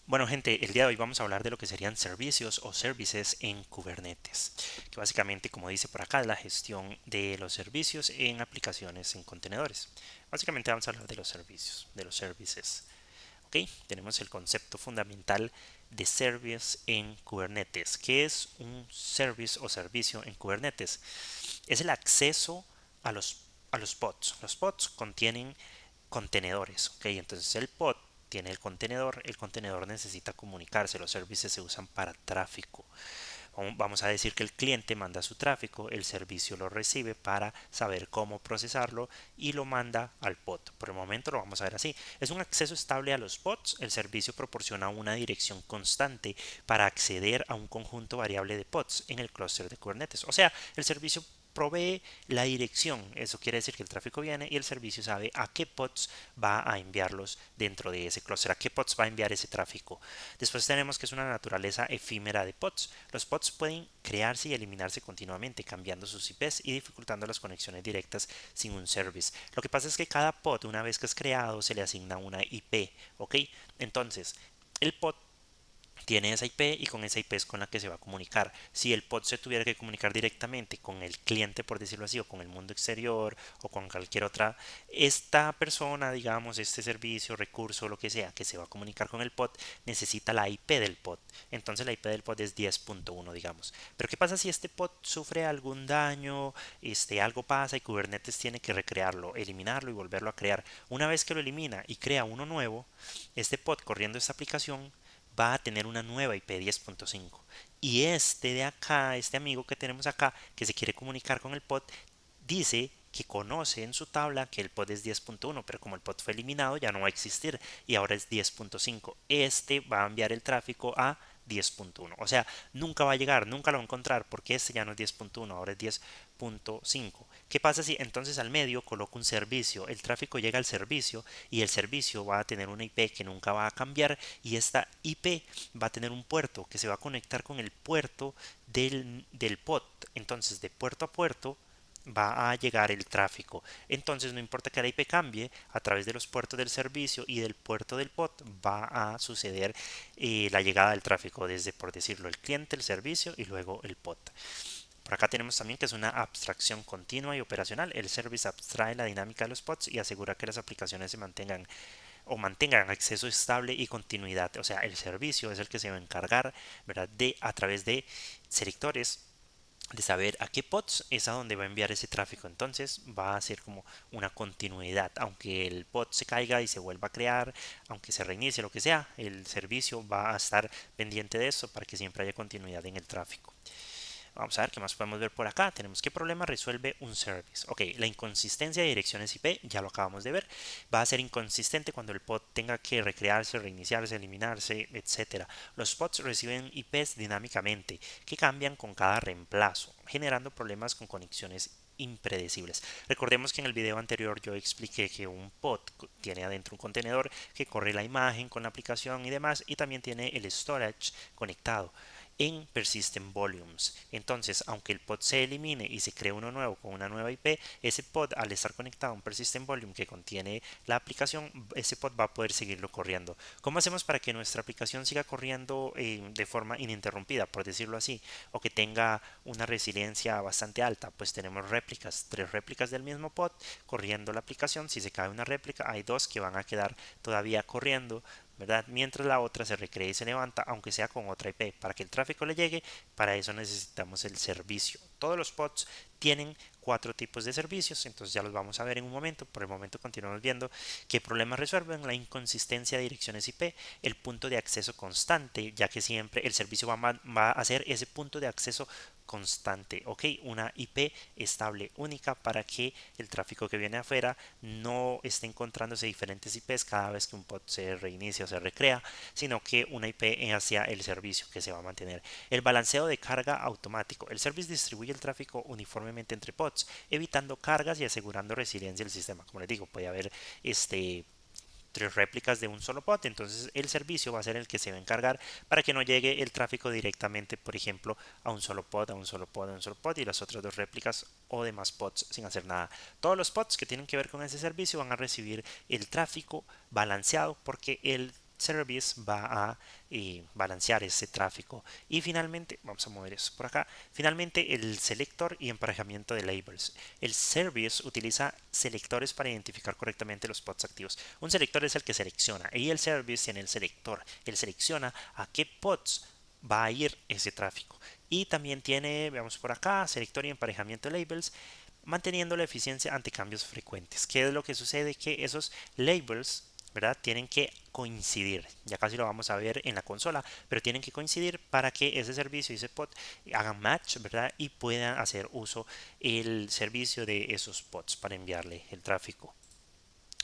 Bueno, gente, el día de hoy vamos a hablar de lo que serían servicios o services en Kubernetes, que básicamente, como dice por acá, es la gestión de los servicios en aplicaciones en contenedores. Básicamente vamos a hablar de los servicios, de los services. ¿Ok? Tenemos el concepto fundamental de service en Kubernetes. ¿Qué es un service o servicio en Kubernetes? Es el acceso a los pods. Los pods contienen contenedores, ¿ok? Entonces el pod tiene el contenedor necesita comunicarse, los servicios se usan para tráfico. Vamos a decir que el cliente manda su tráfico, el servicio lo recibe para saber cómo procesarlo y lo manda al pod. Por el momento lo vamos a ver así. Es un acceso estable a los pods. El servicio proporciona una dirección constante para acceder a un conjunto variable de pods en el clúster de Kubernetes. O sea, el servicio provee la dirección. Eso quiere decir que el tráfico viene y el servicio sabe a qué pods va a enviarlos dentro de ese clúster, a qué pods va a enviar ese tráfico. Después tenemos que es una naturaleza efímera de pods. Los pods pueden crearse y eliminarse continuamente, cambiando sus IPs y dificultando las conexiones directas sin un service. Lo que pasa es que cada pod, una vez que es creado, se le asigna una IP, ¿ok? Entonces, el pod tiene esa IP y con esa IP es con la que se va a comunicar. Si el pod se tuviera que comunicar directamente con el cliente, por decirlo así, o con el mundo exterior o con cualquier otra, esta persona, digamos, este servicio, recurso, lo que sea, que se va a comunicar con el pod, necesita la IP del pod. Entonces la IP del pod es 10.1, digamos. Pero ¿qué pasa si este pod sufre algún daño, algo pasa y Kubernetes tiene que recrearlo, eliminarlo y volverlo a crear? Una vez que lo elimina y crea uno nuevo, este pod corriendo esta aplicación va a tener una nueva IP 10.5. Y este de acá, este amigo que tenemos acá, que se quiere comunicar con el pod, dice que conoce en su tabla que el pod es 10.1, pero como el pod fue eliminado ya no va a existir y ahora es 10.5. Este va a enviar el tráfico a 10.1. O sea, nunca va a llegar, nunca lo va a encontrar porque este ya no es 10.1, ahora es 10.5. ¿Qué pasa si entonces al medio coloco un servicio? El tráfico llega al servicio y el servicio va a tener una IP que nunca va a cambiar y esta IP va a tener un puerto que se va a conectar con el puerto del pod. Entonces, de puerto a puerto va a llegar el tráfico. Entonces, no importa que la IP cambie, a través de los puertos del servicio y del puerto del pod va a suceder la llegada del tráfico desde, por decirlo, el cliente, el servicio y luego el pod. Por acá tenemos también que es una abstracción continua y operacional. El service abstrae la dinámica de los pods y asegura que las aplicaciones se mantengan acceso estable y continuidad. O sea, el servicio es el que se va a encargar, ¿verdad? De a través de selectores de saber a qué pods es a donde va a enviar ese tráfico. Entonces va a ser como una continuidad. Aunque el pod se caiga y se vuelva a crear, aunque se reinicie, lo que sea, el servicio va a estar pendiente de eso para que siempre haya continuidad en el tráfico. Vamos a ver qué más podemos ver por acá. Tenemos qué problema resuelve un service. Ok, la inconsistencia de direcciones IP, ya lo acabamos de ver. Va a ser inconsistente cuando el pod tenga que recrearse, reiniciarse, eliminarse, etcétera. Los pods reciben IPs dinámicamente, que cambian con cada reemplazo, generando problemas con conexiones impredecibles. Recordemos que en el video anterior yo expliqué que un pod tiene adentro un contenedor que corre la imagen con la aplicación y demás y también tiene el storage conectado en persistent volumes. Entonces, aunque el pod se elimine y se cree uno nuevo con una nueva IP, ese pod al estar conectado a un persistent volume que contiene la aplicación, ese pod va a poder seguirlo corriendo. ¿Cómo hacemos para que nuestra aplicación siga corriendo de forma ininterrumpida, por decirlo así, o que tenga una resiliencia bastante alta? Pues tenemos réplicas, tres réplicas del mismo pod corriendo la aplicación. Si se cae una réplica, hay dos que van a quedar todavía corriendo, ¿verdad? Mientras la otra se recrea y se levanta, aunque sea con otra IP. Para que el tráfico le llegue, para eso necesitamos el servicio. Todos los pods tienen cuatro tipos de servicios, entonces ya los vamos a ver en un momento. Por el momento continuamos viendo qué problemas resuelven: la inconsistencia de direcciones IP, el punto de acceso constante, ya que siempre el servicio va a ser ese punto de acceso constante, ok, una IP estable única para que el tráfico que viene afuera no esté encontrándose diferentes IPs cada vez que un pod se reinicia o se recrea, sino que una IP hacia el servicio que se va a mantener. El balanceo de carga automático. El service distribuye el tráfico uniformemente entre pods, evitando cargas y asegurando resiliencia del sistema. Como les digo, puede haber tres réplicas de un solo pod, entonces el servicio va a ser el que se va a encargar para que no llegue el tráfico directamente, por ejemplo, a un solo pod, a un solo pod, a un solo pod y las otras dos réplicas o demás pods sin hacer nada. Todos los pods que tienen que ver con ese servicio van a recibir el tráfico balanceado porque el service va a balancear ese tráfico. Y finalmente, vamos a mover eso por acá, finalmente el selector y emparejamiento de labels. El service utiliza selectores para identificar correctamente los pods activos. Un selector es el que selecciona y el service tiene el selector. Él selecciona a qué pods va a ir ese tráfico. Y también tiene, veamos por acá, selector y emparejamiento de labels, manteniendo la eficiencia ante cambios frecuentes. ¿Qué es lo que sucede? Que esos labels, ¿verdad? Tienen que coincidir. Ya casi lo vamos a ver en la consola, pero tienen que coincidir para que ese servicio y ese pod hagan match, ¿verdad? Y puedan hacer uso el servicio de esos pods para enviarle el tráfico.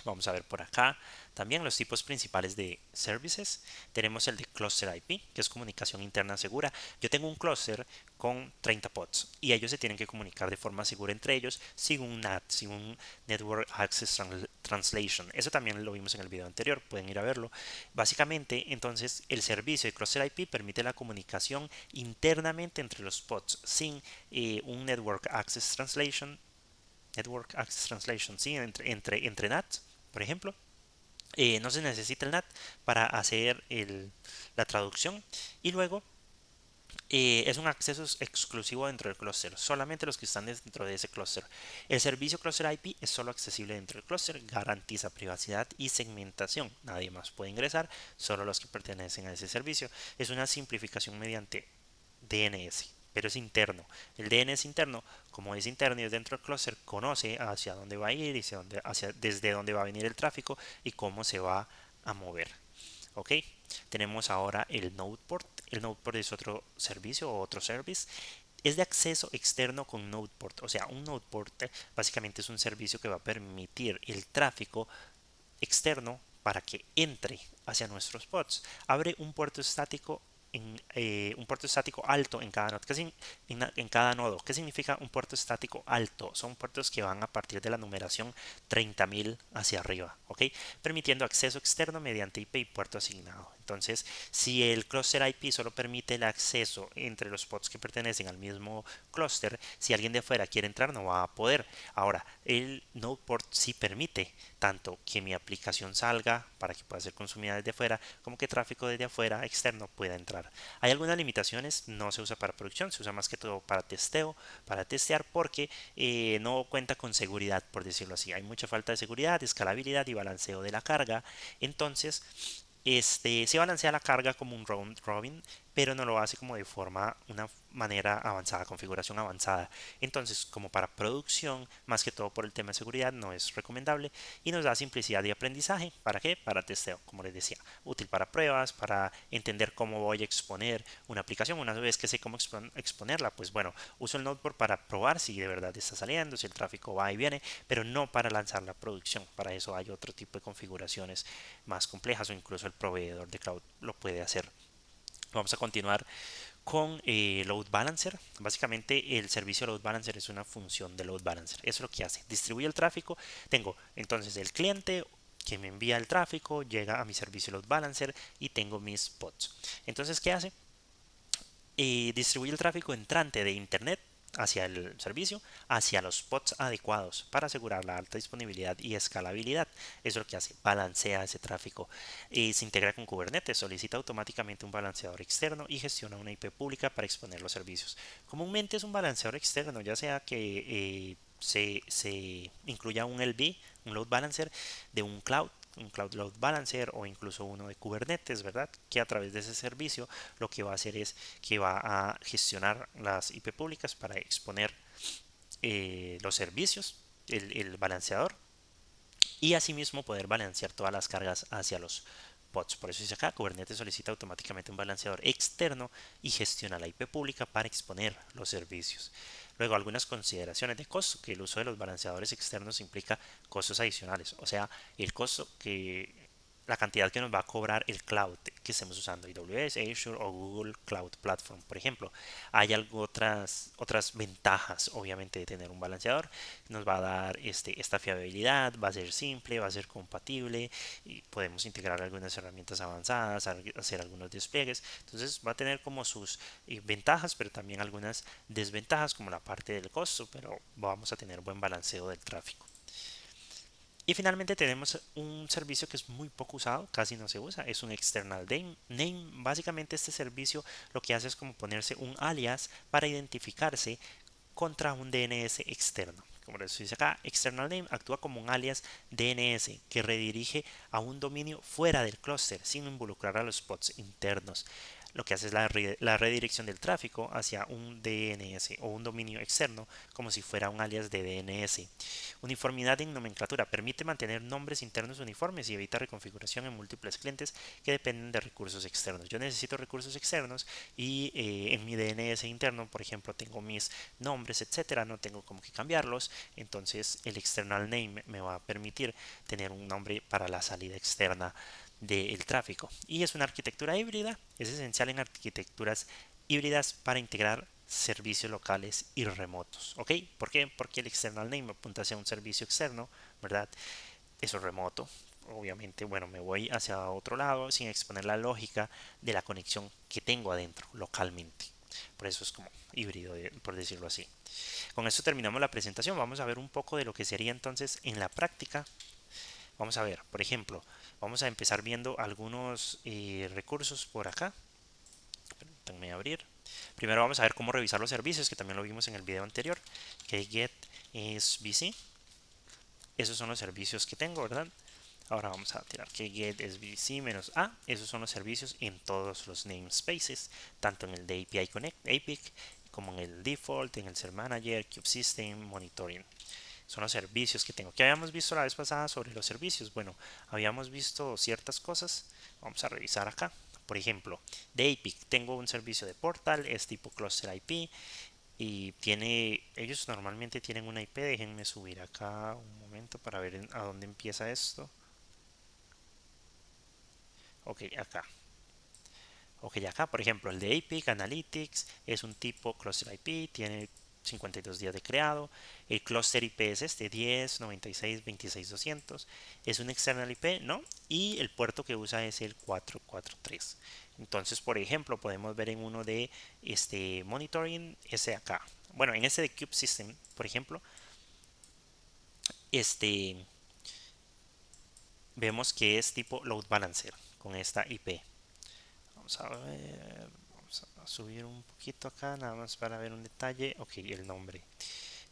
Vamos a ver por acá también los tipos principales de services. Tenemos el de cluster IP, que es comunicación interna segura. Yo tengo un cluster con 30 pods y ellos se tienen que comunicar de forma segura entre ellos sin un NAT, sin un Network Access Translation. Eso también lo vimos en el video anterior, pueden ir a verlo. Básicamente, entonces, el servicio de cluster IP permite la comunicación internamente entre los pods sin un Network Access Translation, ¿sí? Entre NAT, por ejemplo. No se necesita el NAT para hacer la traducción y luego es un acceso exclusivo dentro del clúster, solamente los que están dentro de ese clúster. El servicio Cluster IP es solo accesible dentro del clúster, garantiza privacidad y segmentación. Nadie más puede ingresar, solo los que pertenecen a ese servicio. Es una simplificación mediante DNS, pero es interno. El DNS interno, como es interno y es dentro del cluster, conoce hacia dónde va a ir y desde dónde va a venir el tráfico y cómo se va a mover. Ok, tenemos ahora el Node Port. El Node Port es otro servicio o otro service. Es de acceso externo con Node Port. O sea, un Node Port básicamente es un servicio que va a permitir el tráfico externo para que entre hacia nuestros pods. Abre un puerto estático un puerto estático alto en cada nodo. En cada nodo. ¿Qué significa un puerto estático alto? Son puertos que van a partir de la numeración 30.000 hacia arriba, ¿ok? Permitiendo acceso externo mediante IP y puerto asignado. Entonces, si el cluster IP solo permite el acceso entre los pods que pertenecen al mismo clúster, si alguien de afuera quiere entrar no va a poder. Ahora, el node port sí permite tanto que mi aplicación salga para que pueda ser consumida desde afuera, como que tráfico desde afuera externo pueda entrar. Hay algunas limitaciones, no se usa para producción, se usa más que todo para testeo, para testear, porque no cuenta con seguridad, por decirlo así. Hay mucha falta de seguridad, escalabilidad y balanceo de la carga. Entonces, se balancea la carga como un round robin, pero no lo hace como de una manera avanzada, configuración avanzada. Entonces, como para producción, más que todo por el tema de seguridad, no es recomendable y nos da simplicidad y aprendizaje. ¿Para qué? Para testeo, como les decía. Útil para pruebas, para entender cómo voy a exponer una aplicación. Una vez que sé cómo exponerla, pues bueno, uso el Noteboard para probar si de verdad está saliendo, si el tráfico va y viene, pero no para lanzar la producción. Para eso hay otro tipo de configuraciones más complejas o incluso el proveedor de cloud lo puede hacer. Vamos a continuar con Load Balancer. Básicamente el servicio Load Balancer es una función de Load Balancer. Eso es lo que hace. Distribuye el tráfico. Tengo entonces el cliente que me envía el tráfico, llega a mi servicio Load Balancer y tengo mis pods. Entonces, ¿qué hace? Distribuye el tráfico entrante de Internet hacia el servicio, hacia los pods adecuados para asegurar la alta disponibilidad y escalabilidad. Eso es lo que hace, balancea ese tráfico. Se integra con Kubernetes, solicita automáticamente un balanceador externo y gestiona una IP pública para exponer los servicios. Comúnmente es un balanceador externo, ya sea que se incluya un LB, un load balancer de un Cloud Load Balancer o incluso uno de Kubernetes, ¿verdad? Que a través de ese servicio lo que va a hacer es que va a gestionar las IP públicas para exponer los servicios, el balanceador y asimismo poder balancear todas las cargas hacia los pods. Por eso dice acá, Kubernetes solicita automáticamente un balanceador externo y gestiona la IP pública para exponer los servicios. Luego, algunas consideraciones de costo, que el uso de los balanceadores externos implica costos adicionales, o sea, el costo que la cantidad que nos va a cobrar el cloud que estemos usando, AWS, Azure o Google Cloud Platform, por ejemplo. Hay otras ventajas, obviamente, de tener un balanceador. Nos va a dar esta fiabilidad, va a ser simple, va a ser compatible y podemos integrar algunas herramientas avanzadas, hacer algunos despliegues. Entonces va a tener como sus ventajas, pero también algunas desventajas como la parte del costo, pero vamos a tener buen balanceo del tráfico. Y finalmente tenemos un servicio que es muy poco usado, casi no se usa, es un external name. Básicamente este servicio lo que hace es como ponerse un alias para identificarse contra un DNS externo. Como les dice acá, external name actúa como un alias DNS que redirige a un dominio fuera del clúster sin involucrar a los pods internos. Lo que hace es la redirección del tráfico hacia un DNS o un dominio externo como si fuera un alias de DNS. Uniformidad en nomenclatura permite mantener nombres internos uniformes y evita reconfiguración en múltiples clientes que dependen de recursos externos. Yo necesito recursos externos y en mi DNS interno, por ejemplo, tengo mis nombres, etcétera, no tengo como que cambiarlos, entonces el external name me va a permitir tener un nombre para la salida externa del tráfico. Y es una arquitectura híbrida, es esencial en arquitecturas híbridas para integrar servicios locales y remotos. ¿Ok? ¿Por qué? Porque el external name apunta hacia un servicio externo, ¿verdad? Eso es remoto. Obviamente, bueno, me voy hacia otro lado sin exponer la lógica de la conexión que tengo adentro localmente. Por eso es como híbrido, por decirlo así. Con esto terminamos la presentación. Vamos a ver un poco de lo que sería entonces en la práctica. Vamos a ver, por ejemplo, vamos a empezar viendo algunos recursos por acá. Permítanme abrir. Primero vamos a ver cómo revisar los servicios, que también lo vimos en el video anterior. Que get es VC. Esos son los servicios que tengo, ¿verdad? Ahora vamos a tirar que get es VC menos A. Esos son los servicios en todos los namespaces, tanto en el de API Connect, APIC, como en el default, en el Ser Manager, System, Monitoring. Son los servicios que tengo. ¿Qué habíamos visto la vez pasada sobre los servicios? Bueno, habíamos visto ciertas cosas. Vamos a revisar acá. Por ejemplo, de APIC tengo un servicio de portal, es tipo Cluster IP y ellos normalmente tienen una IP. Déjenme subir acá un momento para ver a dónde empieza esto. Ok, acá. Ok, acá, por ejemplo, el de APIC Analytics es un tipo Cluster IP, tiene 52 días de creado. El cluster IP es este 10 96 26 200. Es un external IP, ¿no? Y el puerto que usa es el 443. Entonces, por ejemplo, podemos ver en uno de este monitoring ese acá. Bueno, en ese de Cube System, por ejemplo, este vemos que es tipo load balancer con esta IP. Vamos a ver, vamos a subir un poquito acá, nada más para ver un detalle. Ok, el nombre.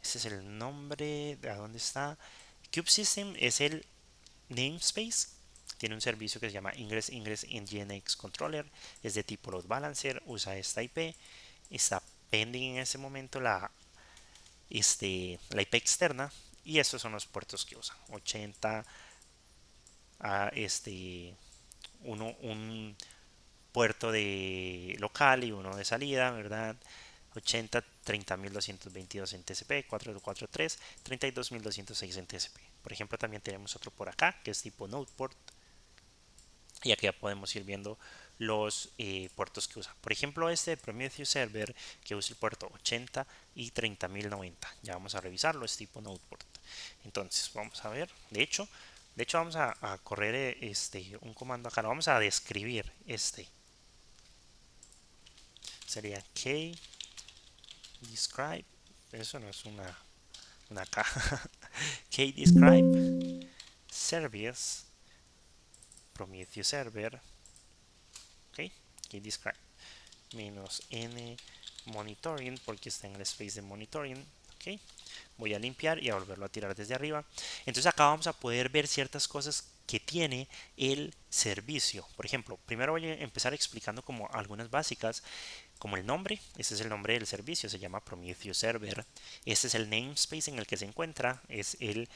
Este es el nombre, ¿de dónde está? CubeSystem es el namespace. Tiene un servicio que se llama Ingress Nginx Controller. Es de tipo load balancer, usa esta IP. Está pending en ese momento la IP externa. Y estos son los puertos que usa. 80 a un puerto de local y uno de salida, ¿verdad? 80, 30.222 en TCP, 443, 32.206 en TCP. Por ejemplo, también tenemos otro por acá que es tipo Node Port. Y aquí ya podemos ir viendo los puertos que usa. Por ejemplo, este de Prometheus Server que usa el puerto 80 y 30.090. Ya vamos a revisarlo, es tipo Node Port. Entonces, vamos a ver. De hecho vamos a correr un comando acá. Lo vamos a describir sería describe. Eso no es una caja. Describe service Prometheus server. Ok. Describe menos n monitoring porque está en el space de monitoring. Ok. Voy a limpiar y a volverlo a tirar desde arriba. Entonces acá vamos a poder ver ciertas cosas que tiene el servicio. Por ejemplo, primero voy a empezar explicando como algunas básicas, como el nombre. Este es el nombre del servicio, se llama Prometheus Server. Este es el namespace en el que se encuentra, es el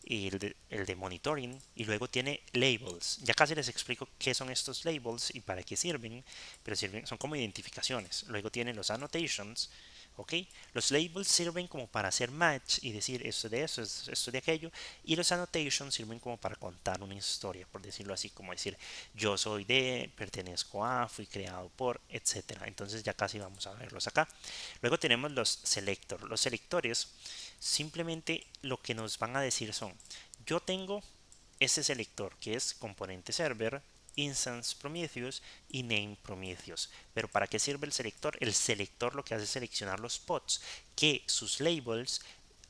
de monitoring. Y luego tiene labels. Ya casi les explico qué son estos labels y para qué sirven, pero son como identificaciones. Luego tiene los annotations. ¿Ok? Los labels sirven como para hacer match y decir esto de eso, esto de aquello. Y los annotations sirven como para contar una historia, por decirlo así, como decir yo soy de, pertenezco a, fui creado por, etcétera. Entonces ya casi vamos a verlos acá. Luego tenemos los selectors. Los selectores simplemente lo que nos van a decir son, yo tengo este selector que es componente server, instance Prometheus y name Prometheus. Pero ¿para qué sirve el selector? El selector lo que hace es seleccionar los pods que sus labels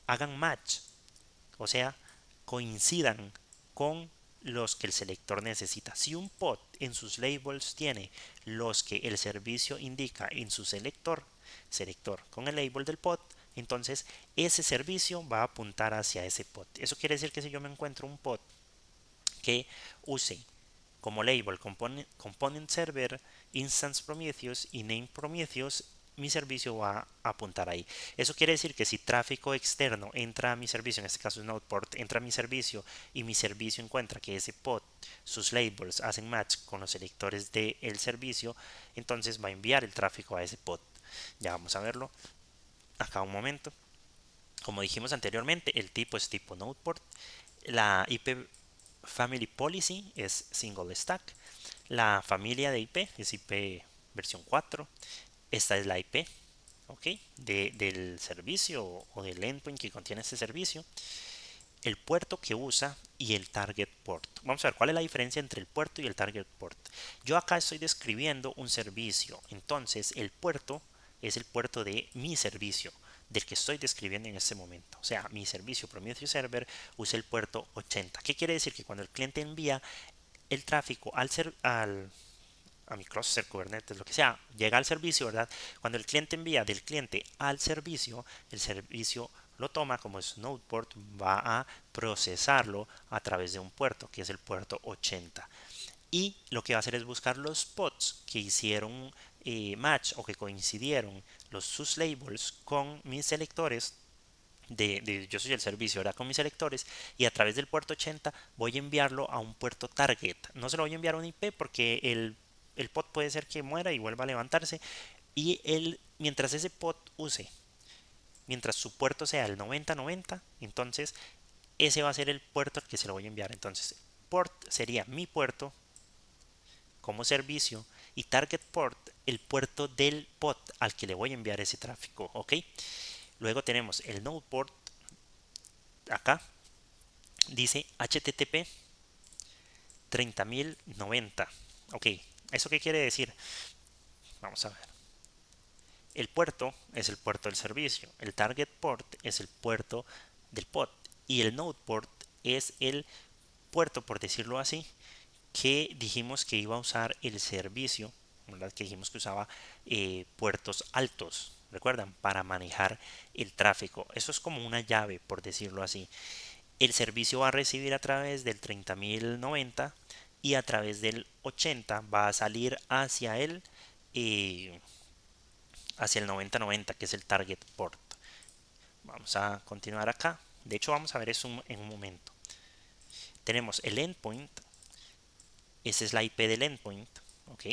hagan match. O sea, coincidan con los que el selector necesita. Si un pod en sus labels tiene los que el servicio indica en su selector con el label del pod, entonces ese servicio va a apuntar hacia ese pod. Eso quiere decir que si yo me encuentro un pod que use como label component server, instance Prometheus y name Prometheus, mi servicio va a apuntar ahí. Eso quiere decir que si tráfico externo entra a mi servicio, en este caso es Nodeport, entra a mi servicio y mi servicio encuentra que ese pod, sus labels hacen match con los selectores del servicio, entonces va a enviar el tráfico a ese pod. Ya vamos a verlo acá un momento. Como dijimos anteriormente, el tipo es tipo Nodeport. La IP Family Policy es Single Stack. La familia de IP es IP versión 4. Esta es la IP, ¿ok? Del servicio o del endpoint que contiene este servicio. El puerto que usa y el target port. Vamos a ver cuál es la diferencia entre el puerto y el target port. Yo acá estoy describiendo un servicio, entonces el puerto es el puerto de mi servicio, del que estoy describiendo en este momento. O sea, mi servicio Prometheus Server usa el puerto 80. ¿Qué quiere decir? Que cuando el cliente envía el tráfico a mi cluster, Kubernetes, lo que sea, llega al servicio, ¿verdad? Cuando el cliente envía del cliente al servicio, el servicio lo toma como es Nodeport, va a procesarlo a través de un puerto, que es el puerto 80. Y lo que va a hacer es buscar los pods que hicieron match o que coincidieron sus labels con mis selectores yo soy el servicio, ahora con mis selectores, y a través del puerto 80 voy a enviarlo a un puerto target. No se lo voy a enviar a un IP porque el pod puede ser que muera y vuelva a levantarse. Y mientras ese pod mientras su puerto sea el 9090, entonces ese va a ser el puerto al que se lo voy a enviar. Entonces, port sería mi puerto como servicio y target port el puerto del pod al que le voy a enviar ese tráfico, ¿ok? Luego tenemos el node port acá, dice HTTP 30.090. Ok, ¿eso qué quiere decir? Vamos a ver. El puerto es el puerto del servicio, el target port es el puerto del pod y el node port es el puerto, por decirlo así, que dijimos que iba a usar el servicio, ¿verdad? Que dijimos que usaba puertos altos, recuerdan, para manejar el tráfico. Eso es como una llave, por decirlo así. El servicio va a recibir a través del 30.090 y a través del 80 va a salir eh, hacia el 9090, que es el target port. Vamos a continuar acá. De hecho, vamos a ver eso en un momento. Tenemos el endpoint. Esa es la IP del endpoint, ¿ok?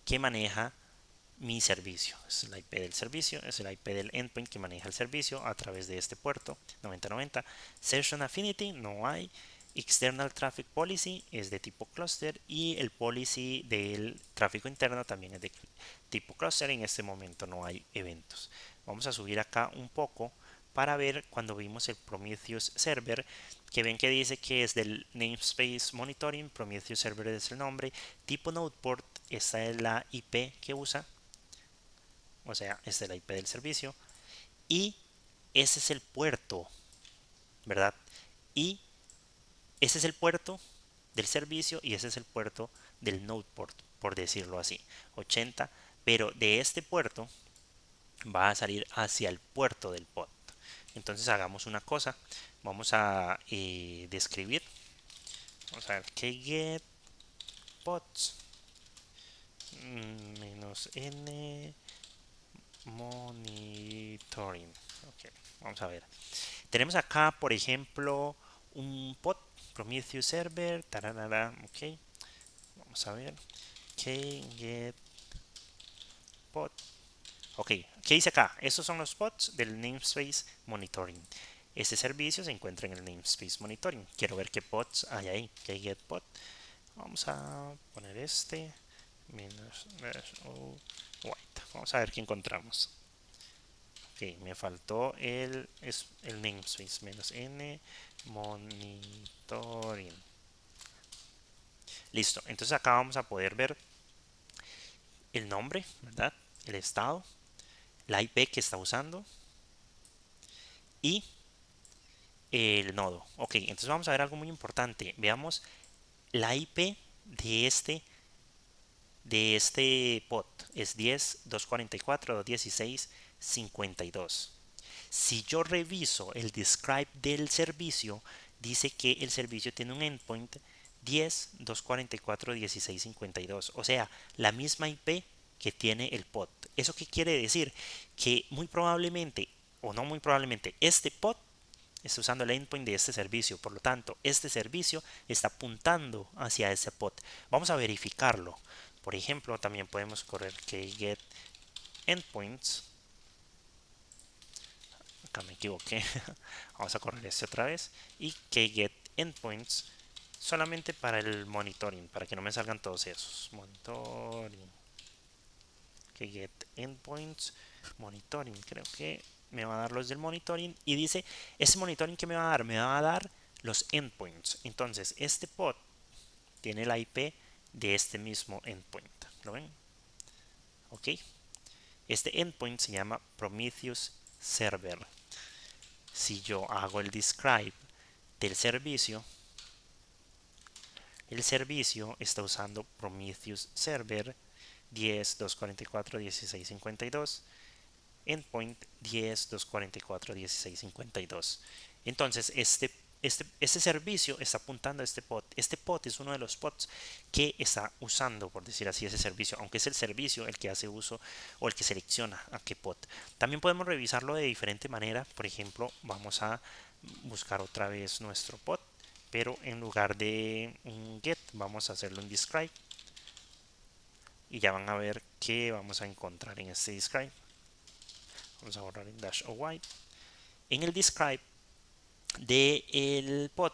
Que maneja mi servicio. Es la IP del servicio, es la IP del endpoint que maneja el servicio a través de este puerto 9090. Session Affinity no hay. External Traffic Policy es de tipo cluster y el policy del tráfico interno también es de tipo cluster. En este momento no hay eventos. Vamos a subir acá un poco para ver cuando vimos el Prometheus Server, que ven que dice que es del namespace monitoring. Prometheus Server es el nombre, tipo node port, esta es la IP que usa, o sea, esta es la IP del servicio y ese es el puerto, ¿verdad? Y ese es el puerto del servicio y ese es el puerto del node port, por decirlo así, 80, pero de este puerto va a salir hacia el puerto del pod. Entonces hagamos una cosa, vamos a describir, vamos a ver que get pods menos n monitoring. Okay, vamos a ver. Tenemos acá, por ejemplo, un pod Prometheus Server, tararara, ok. Vamos a ver. Get pod. Ok, ¿qué dice acá? Estos son los pods del namespace monitoring. Este servicio se encuentra en el namespace monitoring. Quiero ver qué pods hay ahí. Get pod. Vamos a poner este menos white. Vamos a ver qué encontramos. Ok, me faltó el namespace menos n monitoring. Listo, entonces acá vamos a poder ver el nombre, ¿verdad? El estado, la IP que está usando y el nodo. Ok, entonces vamos a ver algo muy importante. Veamos la IP de este pod. Es 10.244.216.52. Si yo reviso el describe del servicio, dice que el servicio tiene un endpoint 10.244.16.52. O sea, la misma IP que tiene el pod. ¿Eso qué quiere decir? Que muy probablemente, o no muy probablemente, este pod está usando el endpoint de este servicio. Por lo tanto, este servicio está apuntando hacia ese pod. Vamos a verificarlo. Por ejemplo, también podemos correr que get endpoints. Acá me equivoqué. Vamos a correr este otra vez. Y que get endpoints solamente para el monitoring, para que no me salgan todos esos. Monitoring. Que get endpoints. Monitoring. Creo que me va a dar los del monitoring. Y dice, ese monitoring que me va a dar, los endpoints. Entonces, este pod tiene la IP de este mismo endpoint. ¿Lo ven? Ok. Este endpoint se llama Prometheus Server. Si yo hago el describe del servicio, el servicio está usando Prometheus Server 10.244.16.52, endpoint 10.244.16.52. Entonces, este servicio está apuntando a este pod. Este pod es uno de los pods que está usando, por decir así, ese servicio, aunque es el servicio el que hace uso o el que selecciona a qué pod. También podemos revisarlo de diferente manera. Por ejemplo, vamos a buscar otra vez nuestro pod, pero en lugar de un get, vamos a hacerlo un describe. Y ya van a ver qué vamos a encontrar en este describe. Vamos a borrar en dash o white. En el describe del pod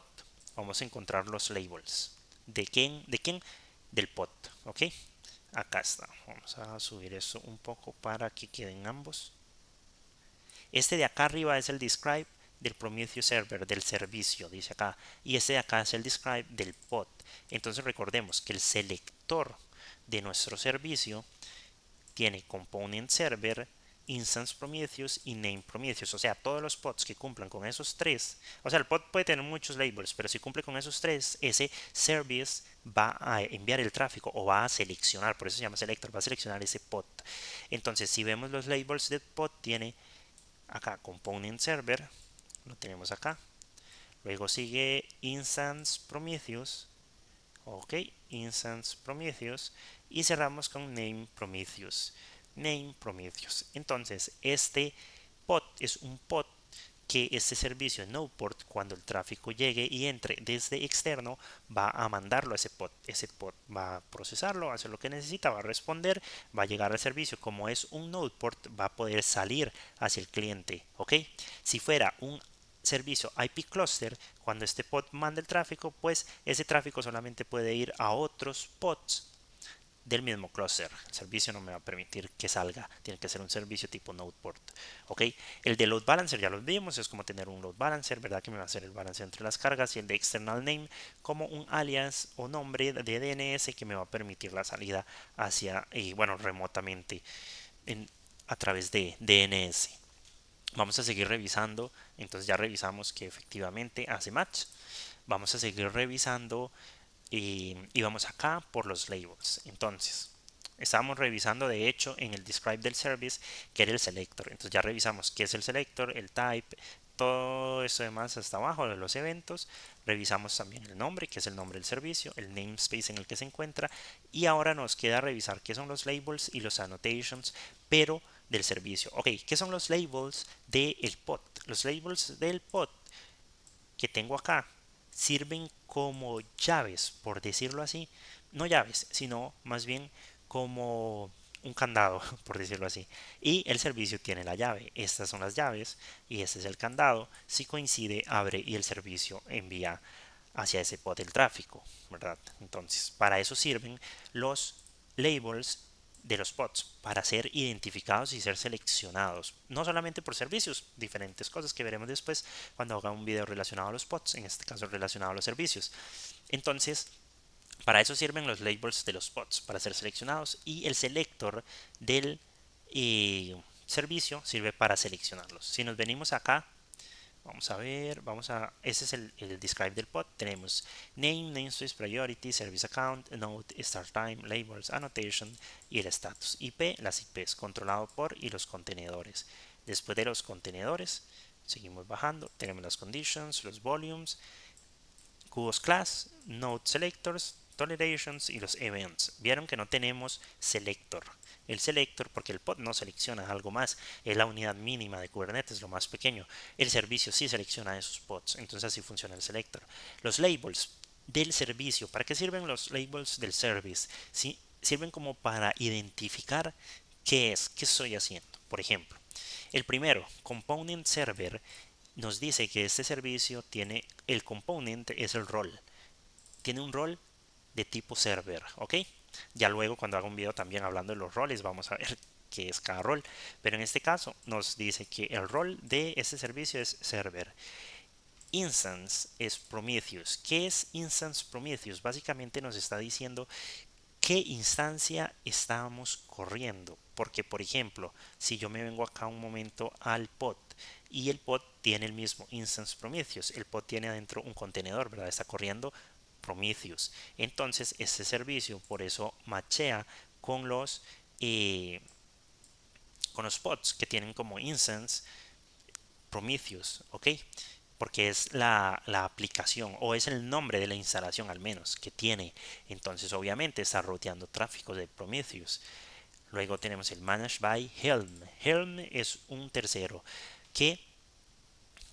vamos a encontrar los labels. ¿De quién? ¿De quién? Del pod. ¿Ok? Acá está. Vamos a subir esto un poco para que queden ambos. Este de acá arriba es el describe del Prometheus Server, del servicio, dice acá. Y este de acá es el describe del pod. Entonces recordemos que el selector de nuestro servicio tiene Component Server, Instance Prometheus y Name Prometheus. O sea, todos los pods que cumplan con esos tres. O sea, el pod puede tener muchos labels, pero si cumple con esos tres, ese service va a enviar el tráfico o va a seleccionar, por eso se llama selector, va a seleccionar ese pod. Entonces, si vemos los labels del pod, tiene acá Component Server, lo tenemos acá. Luego sigue Instance Prometheus. Ok, Instance Prometheus. Y cerramos con Name Prometheus. Name Prometheus. Entonces, este pod es un pod que este servicio Nodeport, cuando el tráfico llegue y entre desde externo, va a mandarlo a ese pod. Ese pod va a procesarlo, va a hacer lo que necesita, va a responder, va a llegar al servicio. Como es un Nodeport, va a poder salir hacia el cliente. ¿Ok? Si fuera un servicio IP cluster, cuando este pod manda el tráfico, pues ese tráfico solamente puede ir a otros pods del mismo cluster. El servicio no me va a permitir que salga, tiene que ser un servicio tipo Nodeport. Ok, el de load balancer ya lo vimos, es como tener un load balancer, verdad que me va a hacer el balance entre las cargas, y el de external name como un alias o nombre de DNS que me va a permitir la salida hacia, bueno, remotamente a través de DNS. Vamos a seguir revisando, entonces ya revisamos que efectivamente hace match. Vamos a seguir revisando y vamos acá por los labels. Entonces, estábamos revisando de hecho en el describe del service que era el selector. Entonces ya revisamos qué es el selector, el type, todo eso demás hasta abajo de los eventos. Revisamos también el nombre, que es el nombre del servicio, el namespace en el que se encuentra, y ahora nos queda revisar qué son los labels y los annotations, pero del servicio. Ok, ¿qué son los labels del pod? Los labels del pod que tengo acá sirven como llaves, por decirlo así. No llaves, sino más bien como un candado, por decirlo así. Y el servicio tiene la llave. Estas son las llaves y este es el candado. Si coincide, abre y el servicio envía hacia ese pod el tráfico, ¿verdad? Entonces, para eso sirven los labels de los pods, para ser identificados y ser seleccionados, no solamente por servicios, diferentes cosas que veremos después cuando haga un video relacionado a los pods, en este caso relacionado a los servicios. Entonces, para eso sirven los labels de los pods, para ser seleccionados, y el selector del servicio sirve para seleccionarlos. Si nos venimos acá, Vamos a ver, ese es el describe del pod. Tenemos name, namespace, priority, service account, node, start time, labels, annotation y el status. IP, las IPs, controlado por y los contenedores. Después de los contenedores, seguimos bajando. Tenemos las conditions, los volumes, cubos class, node selectors, tolerations y los events. Vieron que no tenemos selector. El selector, porque el pod no selecciona algo más, es la unidad mínima de Kubernetes, lo más pequeño. El servicio sí selecciona esos pods, entonces así funciona el selector. Los labels del servicio, ¿para qué sirven los labels del service? Sí, sirven como para identificar qué es, qué estoy haciendo. Por ejemplo, el primero, component server, nos dice que este servicio tiene el component, es el rol, tiene un rol de tipo server, ¿ok? Ya luego cuando haga un video también hablando de los roles vamos a ver qué es cada rol, pero en este caso nos dice que el rol de este servicio es server. Instance es Prometheus. ¿Qué es Instance Prometheus? Básicamente nos está diciendo qué instancia estamos corriendo. Porque, por ejemplo, si yo me vengo acá un momento al pod y el pod tiene el mismo instance Prometheus, el pod tiene adentro un contenedor, ¿verdad? Está corriendo Prometheus. Entonces, este servicio por eso machea con eh, con los pods que tienen como instance Prometheus, ¿ok? Porque es la aplicación o es el nombre de la instalación al menos que tiene. Entonces obviamente está roteando tráfico de Prometheus. Luego tenemos el Managed by Helm. Helm es un tercero que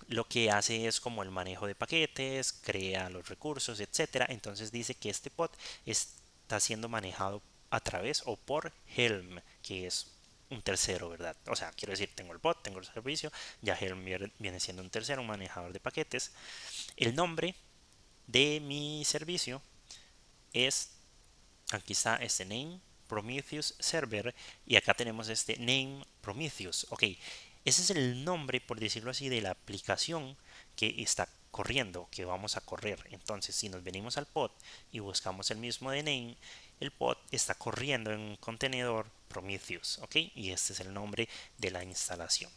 lo que hace es como el manejo de paquetes, crea los recursos, etcétera. Entonces dice que este pod está siendo manejado a través o por Helm, que es un tercero, ¿verdad? O sea, quiero decir, tengo el bot, tengo el servicio, ya Helm viene siendo un tercero, un manejador de paquetes. El nombre de mi servicio es, aquí está este name Prometheus Server y acá tenemos este name Prometheus. Ok, ese es el nombre, por decirlo así, de la aplicación que está corriendo, que vamos a correr. Entonces, si nos venimos al pod y buscamos el mismo de name, el pod está corriendo en un contenedor Prometheus, ok, y este es el nombre de la instalación.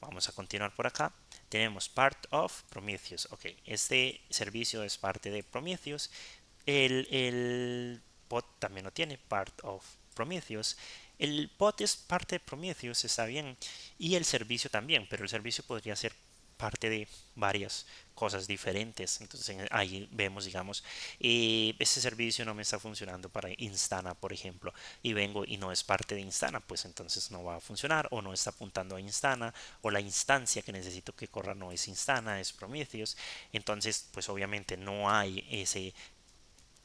Vamos a continuar por acá. Tenemos part of Prometheus. Ok, este servicio es parte de Prometheus. El pod también lo tiene, part of Prometheus. El pod es parte de Prometheus, está bien. Y el servicio también, pero el servicio podría ser parte de varias cosas diferentes. Entonces ahí vemos, digamos, este servicio no me está funcionando para Instana, por ejemplo, y vengo y no es parte de Instana, pues entonces no va a funcionar o no está apuntando a Instana o la instancia que necesito que corra no es Instana, es Prometheus. Entonces, pues obviamente no hay ese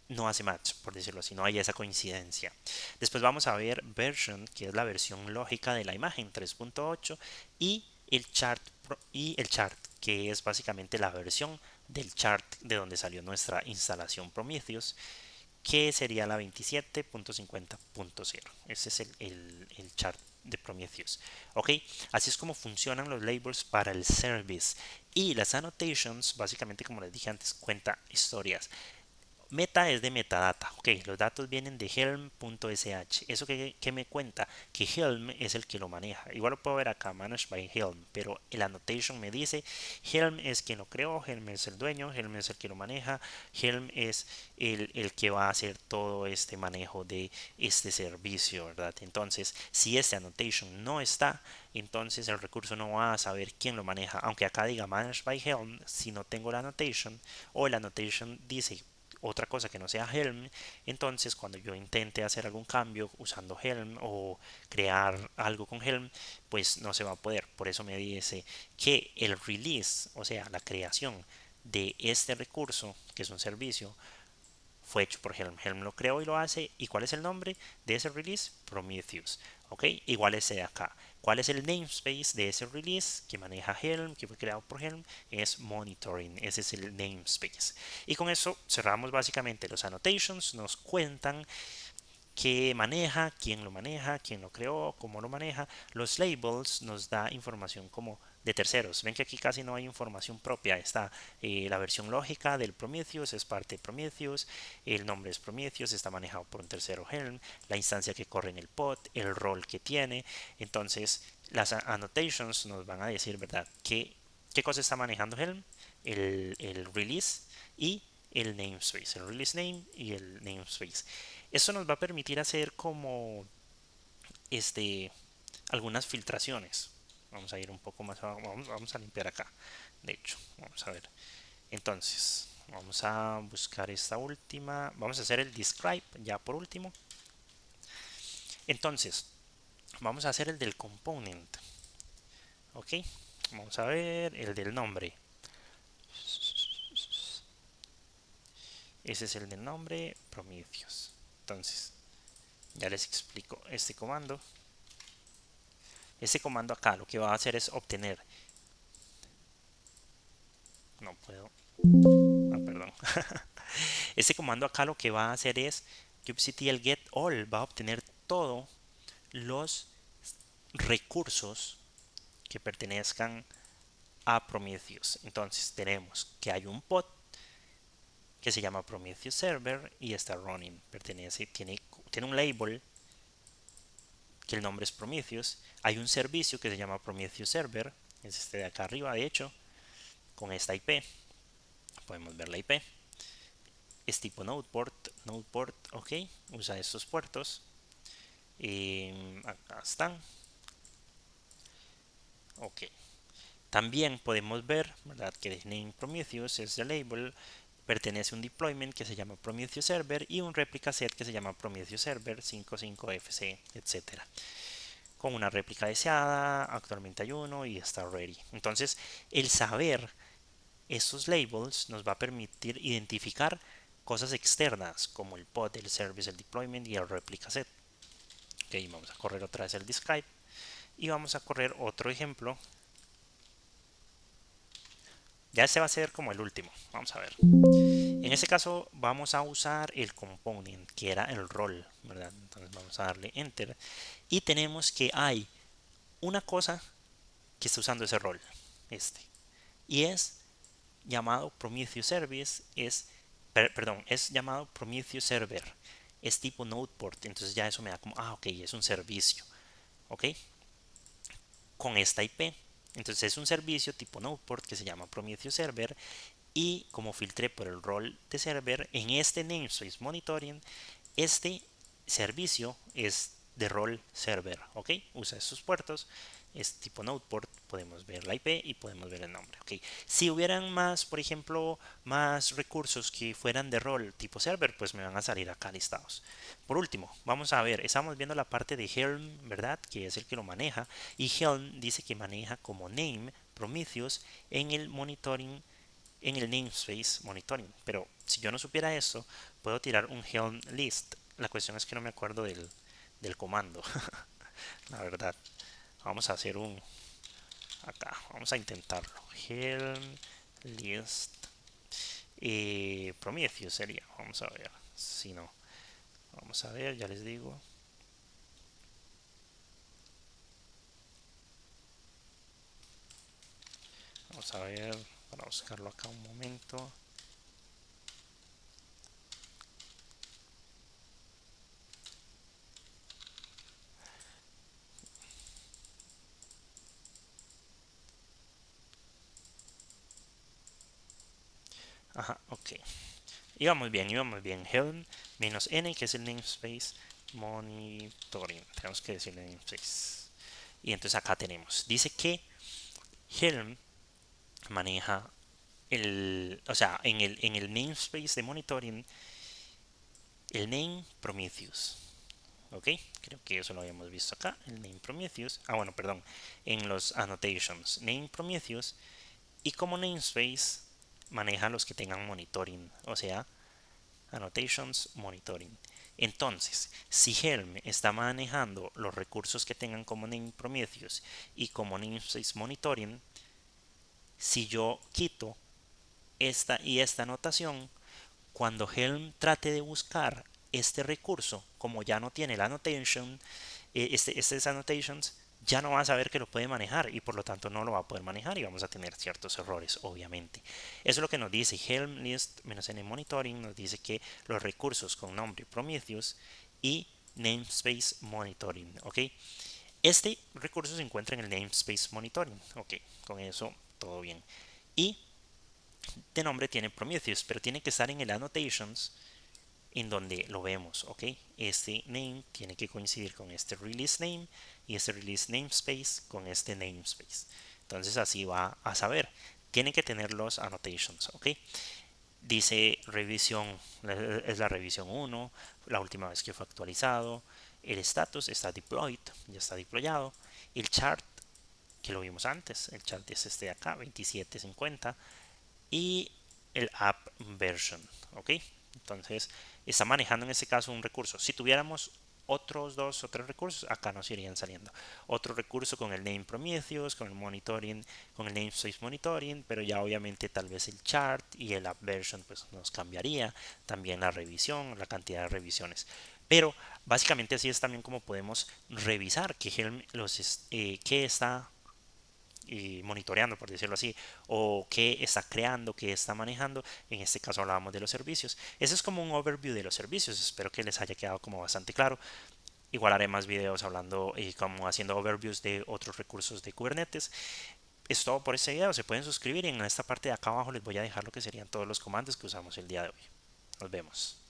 no hace match, por decirlo así, no hay esa coincidencia. Después vamos a ver version, que es la versión lógica de la imagen 3.8 y el chart, que es básicamente la versión del chart de donde salió nuestra instalación Prometheus, que sería la 27.50.0. Ese es el chart de Prometheus. Ok, así es como funcionan los labels para el service. Y las annotations, básicamente como les dije antes, cuenta historias. Meta es de metadata, ok, los datos vienen de helm.sh. ¿Eso que me cuenta? Que Helm es el que lo maneja. Igual lo puedo ver acá, Managed by Helm, pero el annotation me dice Helm es quien lo creó, Helm es el dueño, Helm es el que lo maneja, Helm es el que va a hacer todo este manejo de este servicio, ¿verdad? Entonces, si este annotation no está, entonces el recurso no va a saber quién lo maneja. Aunque acá diga Managed by Helm, si no tengo la annotation o el annotation dice otra cosa que no sea Helm, entonces cuando yo intente hacer algún cambio usando Helm o crear algo con Helm, pues no se va a poder. Por eso me dice que el release, o sea, la creación de este recurso, que es un servicio, fue hecho por Helm. Helm lo creó y lo hace. ¿Y cuál es el nombre de ese release? Prometheus. ¿Ok? Igual ese de acá. ¿Cuál es el namespace de ese release que maneja Helm, que fue creado por Helm? Es monitoring. Ese es el namespace. Y con eso cerramos básicamente los annotations. Nos cuentan qué maneja, quién lo creó, cómo lo maneja. Los labels nos da información como de terceros. Ven que aquí casi no hay información propia. Está la versión lógica del Prometheus, es parte de Prometheus. El nombre es Prometheus, está manejado por un tercero Helm. La instancia que corre en el pod, el rol que tiene. Entonces, las annotations nos van a decir, ¿verdad?, qué ¿Qué cosa está manejando Helm? El release y el namespace, el release name y el namespace. Esto nos va a permitir hacer como algunas filtraciones. Vamos a ir un poco más abajo, vamos a limpiar acá. De hecho, vamos a ver. Entonces, vamos a buscar esta última. Vamos a hacer el describe ya por último. Entonces, vamos a hacer el del component. Ok, vamos a ver el del nombre. Ese es el del nombre, Prometheus. Entonces, ya les explico este comando. Este comando acá lo que va a hacer es obtener. No puedo. Ah, perdón. Este comando acá lo que va a hacer es kubectl get all va a obtener todos los recursos que pertenezcan a Prometheus. Entonces tenemos que hay un pod que se llama Prometheus Server y está running. Tiene un label que el nombre es Prometheus. Hay un servicio que se llama Prometheus Server, es este de acá arriba de hecho, con esta IP. Podemos ver la IP. Es tipo Nodeport, ok, usa estos puertos. Acá están. Ok. También podemos ver, ¿verdad?, que el name Prometheus es el label, pertenece a un deployment que se llama Prometheus Server y un replica set que se llama Prometheus Server 55FC, etcétera, con una réplica deseada, actualmente hay uno y está ready. Entonces, el saber estos labels nos va a permitir identificar cosas externas como el pod, el service, el deployment y el replica set. Ok, vamos a correr otra vez el describe y vamos a correr otro ejemplo. Ya este va a ser como el último. Vamos a ver. En este caso vamos a usar el component que era el rol, ¿verdad? Entonces vamos a darle enter y tenemos que hay una cosa que está usando ese rol, y es llamado Prometheus Service, es llamado Prometheus Server, es tipo Nodeport, entonces ya eso me da como, ok, es un servicio, ok, con esta IP. Entonces es un servicio tipo Nodeport que se llama Prometheus Server y como filtré por el rol de server en este namespace monitoring, este servicio es de rol server, ok, usa estos puertos, es tipo Nodeport, podemos ver la IP y podemos ver el nombre, ok. Si hubieran más, por ejemplo, más recursos que fueran de rol tipo server, pues me van a salir acá listados. Por último, vamos a ver, estamos viendo la parte de Helm, ¿verdad?, que es el que lo maneja, y Helm dice que maneja como name Prometheus en el monitoring, en el namespace monitoring. Pero si yo no supiera eso, puedo tirar un Helm list. La cuestión es que no me acuerdo del comando, la verdad. Vamos a hacer un acá, vamos a intentarlo. Helm list Prometheus sería. Vamos a ver si no. Vamos a ver, ya les digo. Vamos a ver para buscarlo acá un momento. Ajá, ok. Íbamos bien, íbamos bien. Helm menos n, que es el namespace monitoring. Tenemos que decirle namespace. Y entonces acá tenemos. Dice que Helm maneja o sea, en el namespace de monitoring, el name Prometheus. Ok, creo que eso lo habíamos visto acá. El name Prometheus. Ah, bueno, perdón. En los annotations, name Prometheus. Y como namespace maneja los que tengan monitoring. O sea, annotations monitoring. Entonces, si Helm está manejando los recursos que tengan como name Prometheus y como namespace monitoring, si yo quito esta y esta anotación, cuando Helm trate de buscar este recurso, como ya no tiene la annotation, estas annotations, ya no va a saber que lo puede manejar y por lo tanto no lo va a poder manejar y vamos a tener ciertos errores, obviamente. Eso es lo que nos dice Helm list -n monitoring, nos dice que los recursos con nombre Prometheus y namespace monitoring, ok. Este recurso se encuentra en el namespace monitoring, ok, con eso todo bien. Y de nombre tiene Prometheus, pero tiene que estar en el annotations en donde lo vemos, ¿ok? Este name tiene que coincidir con este release name y este release namespace con este namespace. Entonces así va a saber. Tiene que tener los annotations, ¿ok? Dice revisión, es la revisión 1, la última vez que fue actualizado. El status está deployed, ya está deployado. El chart, que lo vimos antes, el chart es este de acá, 2750. Y el app version, ¿ok? Entonces está manejando en este caso un recurso. Si tuviéramos otros dos o tres recursos, acá nos irían saliendo. Otro recurso con el name Prometheus, con el monitoring, con el namespace monitoring, pero ya obviamente tal vez el chart y el app version pues nos cambiaría. También la revisión, la cantidad de revisiones. Pero básicamente así es también como podemos revisar qué está monitoreando, por decirlo así, o qué está creando, qué está manejando. En este caso hablábamos de los servicios. Ese es como un overview de los servicios. Espero que les haya quedado como bastante claro. Igual haré más videos hablando y como haciendo overviews de otros recursos de Kubernetes. Es todo por este video. Se pueden suscribir y en esta parte de acá abajo les voy a dejar lo que serían todos los comandos que usamos el día de hoy. Nos vemos.